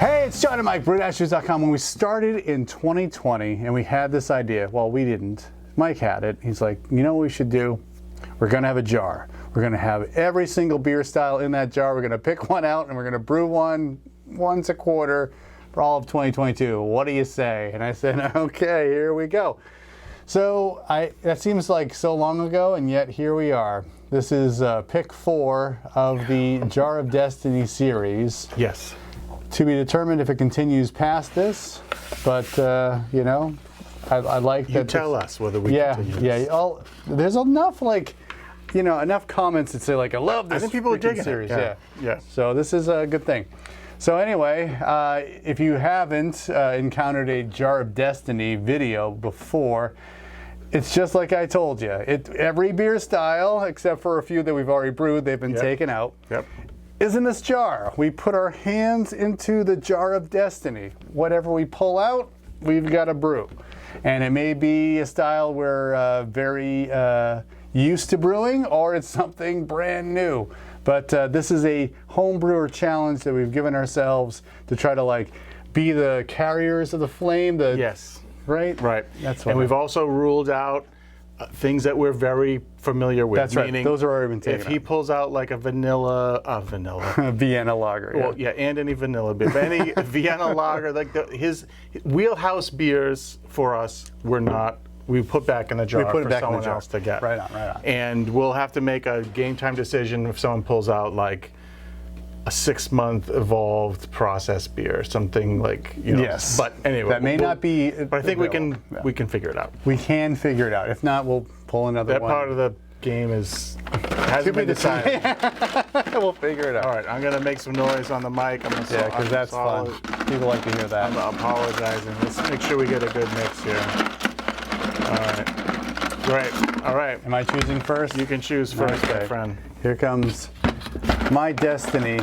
Hey, it's John and Mike, Brew.shoes.com. When we started in 2020 and we had this idea, well, we didn't. Mike had it. He's like, you know what we should do? We're going to have a jar. We're going to have every single beer style in that jar. We're going to pick one out and we're going to brew one once a quarter for all of 2022. What do you say? And I said, okay, here we go. So that seems like so long ago, and yet here we are. This is pick 4 of the Jar of Destiny series. Yes. To be determined if it continues past this, but you know, I like that. You tell us whether we continue this. Yeah. There's enough enough comments that say like, I love this. I think people are digging series. it. Yeah. So this is a good thing. So anyway, if you haven't encountered a Jar of Destiny video before, it's just like I told you. Every beer style, except for a few that we've already brewed, they've been taken out. Yep. Is in this jar. We put our hands into the Jar of Destiny. Whatever we pull out, we've got a brew. And it may be a style we're very used to brewing, or it's something brand new. But this is a home brewer challenge that we've given ourselves to try to be the carriers of the flame. Yes. Right? Right. That's what. And we've also ruled out things that we're very familiar with. That's right. Those are already been taken If he pulls out like a vanilla Vienna lager. Well, yeah, and any vanilla beer, but any Vienna lager, his wheelhouse beers for us, we put back in the jar for someone else to get. Right on. And we'll have to make a game time decision if someone pulls out like a 6-month evolved process beer, something Yes. But anyway, that may not be. But I think we can figure it out. We can figure it out. If not, we'll pull another one. That part of the game hasn't been decided. We'll figure it out. All right, I'm gonna make some noise on the mic. Because that's fun. People like to hear that. I'm apologizing. Let's make sure we get a good mix here. All right. Great. All right. Am I choosing first? You can choose first, my friend. Here comes my destiny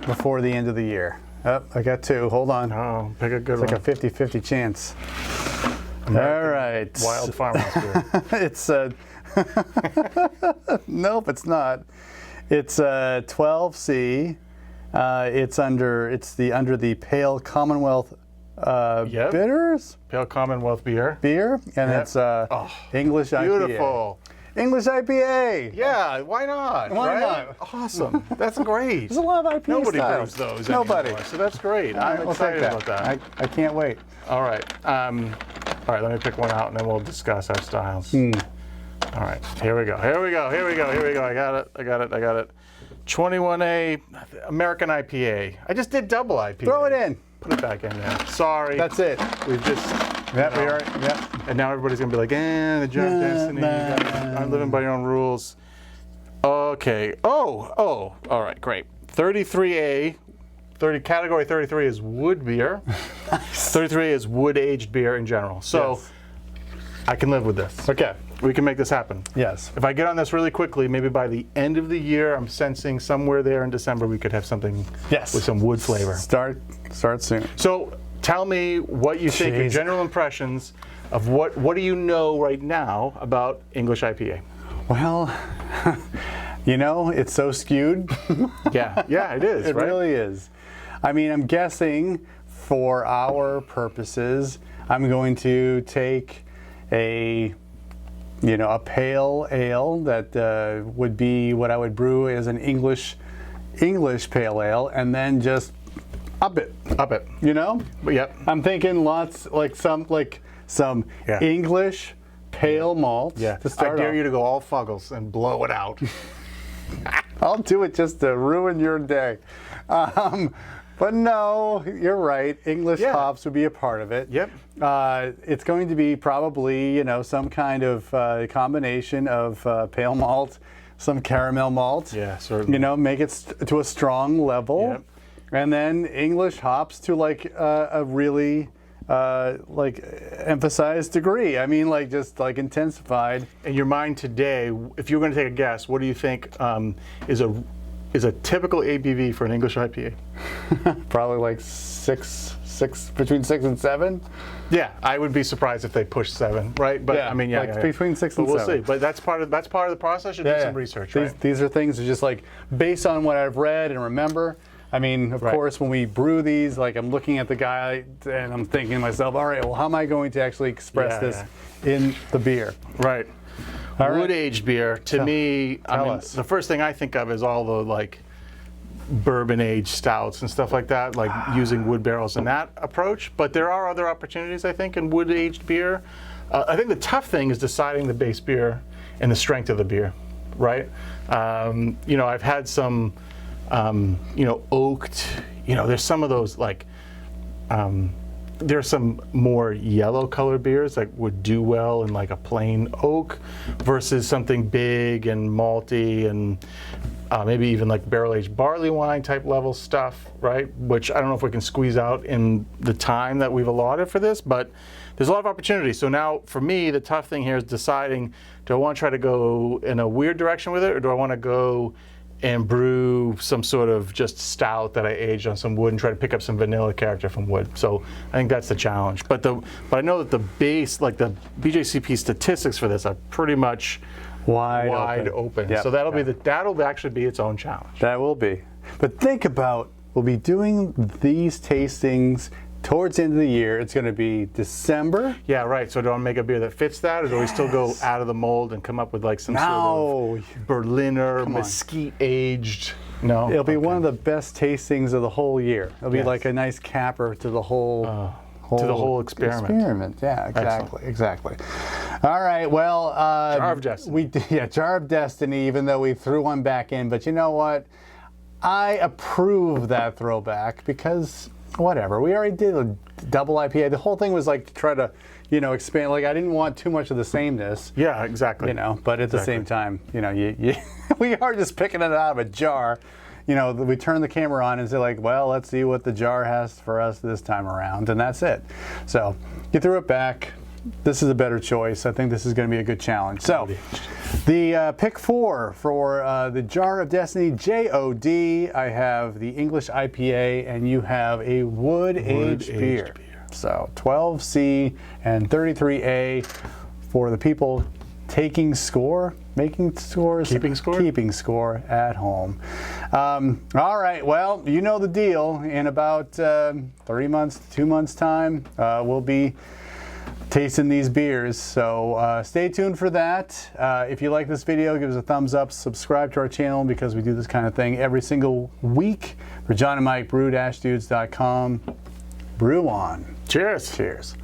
before the end of the year. Oh, I got 2. Hold on. Oh, pick a good one. one. It's like a 50-50 chance. All right. Wild farmhouse beer. It's nope, it's not. It's 12C. It's under the Pale Commonwealth bitters. Pale Commonwealth beer. And it's English IPA. Beautiful. English IPA. Yeah, why not? Why right? not? Awesome. That's great. There's a lot of IPA Nobody styles. brews those Nobody. anymore, so that's great. I'm We'll excited take about that. I can't wait. All right. All right, let me pick one out and then we'll discuss our styles. All right, here we go. I got it. 21A American IPA. I just did double IPA. Throw it in. Put it back in there. Sorry. That's it. We've just. Yep, we are. Yep. And now everybody's gonna be like, the Jar of Destiny. I'm living by your own rules. Okay. Oh. All right. Great. 33A. Category 33 is wood beer. 33A is wood aged beer in general. So I can live with this. Okay. We can make this happen. Yes. If I get on this really quickly, maybe by the end of the year, I'm sensing somewhere there in December we could have something with some wood flavor. Start soon. So tell me what you think, your general impressions of what do you know right now about English IPA? Well, it's so skewed. Yeah, it is. It really is. I mean, I'm guessing for our purposes, I'm going to take a pale ale that would be what I would brew as an English pale ale, and then just up it. But yep. I'm thinking lots some English pale malt. Yeah. I dare you to go all Fuggles and blow it out. I'll do it just to ruin your day. But no, you're right. English hops would be a part of it. Yep. It's going to be probably, some kind of combination of pale malt, some caramel malt. Yeah, certainly. Make it to a strong level. Yep. And then English hops to a really emphasized degree. I mean, intensified. In your mind today, if you were going to take a guess, what do you think is a typical ABV for an English IPA? Probably between 6 and 7. Yeah, I would be surprised if they push 7, right? But between 6 and 7. We'll see. But that's part of the process. You do some research, right? These are things that just based on what I've read and remember. I mean, of Right. course, when we brew these, like I'm looking at the guy and I'm thinking to myself, all right, well, how am I going to actually express this in the beer? Right. All right. Wood aged beer to me. tell us. The first thing I think of is all the like bourbon aged stouts and stuff like that, like using wood barrels in that approach. But there are other opportunities, I think, in wood aged beer. I think the tough thing is deciding the base beer and the strength of the beer, right? You know, I've had some, you know, oaked. You know, there's some of those like. There's some more yellow colored beers that would do well in like a plain oak versus something big and malty and maybe even like barrel aged barley wine type level stuff, right? Which I don't know if we can squeeze out in the time that we've allotted for this, but there's a lot of opportunity. So now for me, the tough thing here is deciding, do I want to try to go in a weird direction with it, or do I want to go and brew some sort of just stout that I aged on some wood and try to pick up some vanilla character from wood. So I think that's the challenge. But I know that the base, like the BJCP statistics for this are pretty much wide open. Yep. So that'll actually be its own challenge. That will be. But think about, we'll be doing these tastings towards the end of the year. It's going to be December. Yeah, right. So do I make a beer that fits that, or do we still go out of the mold and come up with like some sort of Berliner mesquite aged? No, It'll be one of the best tastings of the whole year. It'll be like a nice capper to the whole experiment. Yeah, exactly. All right, well, Jar of Destiny. Jar of Destiny. Even though we threw one back in, but you know what? I approve that throwback because whatever. We already did a double IPA. The whole thing was like to try to, you know, expand. Like I didn't want too much of the sameness. Yeah, exactly. You know, but at the same time, you know, we are just picking it out of a jar. You know, we turn the camera on and say like, well, let's see what the jar has for us this time around, and that's it. So you threw it back. This is a better choice. I think this is going to be a good challenge. So the pick 4 for the Jar of Destiny JOD, I have the English IPA, and you have a wood-aged beer. So 12C and 33A for the people keeping score at home. All right, well, you know the deal. In about 3 months, 2 months time, we'll be tasting these beers, so stay tuned for that. If you like this video, give us a thumbs up, subscribe to our channel because we do this kind of thing every single week. For John and Mike, brew-dudes.com. Brew on. Cheers. Cheers.